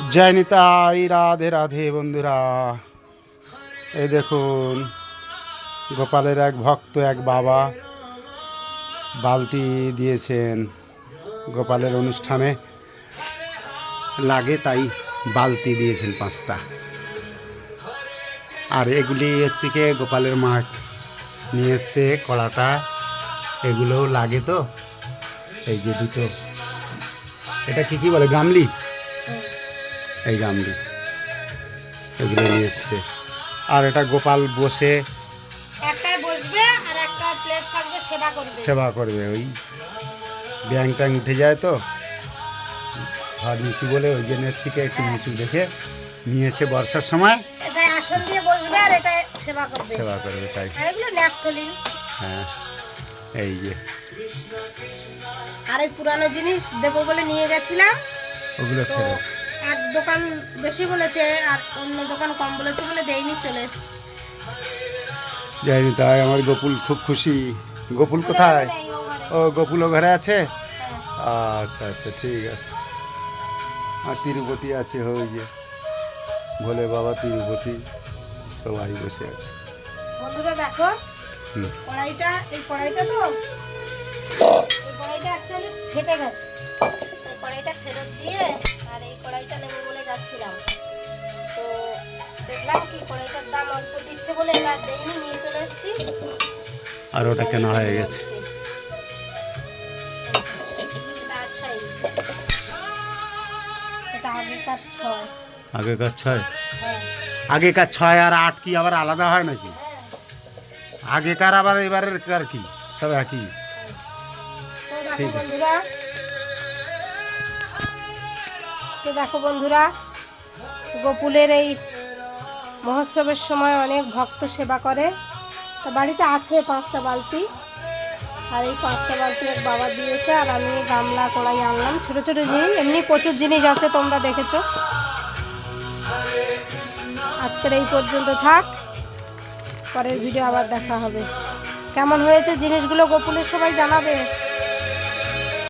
জয় নিতাই, রাধে রাধে বন্ধুরা। এই দেখুন, গোপালের এক ভক্ত, এক বাবা বালতি দিয়েছেন। গোপালের অনুষ্ঠানে লাগে তাই বালতি দিয়েছেন 5টা। আর এগুলি হচ্ছে কি গোপালের মা নিয়ে এসছে কড়াটা, এগুলোও লাগে তো। এই যে দুটো, এটা কি বলে, গামলি, এই গামলি, এগুলো নিয়ে এসছে। আর এটা গোপাল বসে একটাই বসবে আর একটা প্লেট থাকবে, সেবা করবে। ওই ব্যাং ট্যাং উঠে যায় তো, ঘর নিচু বলে ওই জন্য থেকে একটু নিচু দেখে নিয়েছে। বর্ষার সময় এটা আসন দিয়ে বসবে আর এটা সেবা করবে তাই। আর এগুলো ন্যাপথলিন। হ্যাঁ, এই যে আর এই পুরানো জিনিস দেবো বলে নিয়ে গেছিলাম, ওগুলো তো ফেরত। এক দোকান বেশি বলেছে আর অন্য দোকান কম বলেছে বলে দেয়নি, চলে এসেছে। যাইনি তাই। আমার গোপুল খুব খুশি। গোপুল কোথায়? ও, গোপুলও ঘরে আছে। আচ্ছা আচ্ছা, ঠিক আছে। আর তিরুপতি আছে, ওই যে ভোলে বাবা, তিরুপতি সবাই বসে আছে। বন্ধুরা দেখো, হুম। এই কড়াইটা অ্যাকচুয়ালি ফেটে গেছে। এই কড়াইটা ফেরত দিয়ে আর এই কড়াইটা নেবো বলে যাচ্ছিলাম, তো দেখলাম কি কড়াইটার দাম অল্প দিচ্ছে বলে এটা দেয়নি, নিয়ে চলে এসেছি। আর ওটা কেনা হয়ে গেছে। এটা আগেকার 6। আগেকার 6? হ্যাঁ, আগেকার 6 আর 8 কি আবার আলাদা হয় নাকি? আগেকার আবার এবারের কার কি সব একই? ঠিক আছে। দেখো বন্ধুরা, গোকুলের এই মহোৎসবের সময় অনেক ভক্ত সেবা করে। তো বাড়িতে আছে 5টা বালতি, আর এই 5টা বালতি এক বাবা দিয়েছে। আর আমি গামলা কড়াই আনলাম, ছোট ছোট জিনিস, এমনি প্রচুর জিনিস আছে, তোমরা দেখেছো। আজকের এই পর্যন্ত থাক, পরের ভিডিও আবার দেখা হবে। কেমন হয়েছে জিনিসগুলো গোকুলের সবাই জানাবে।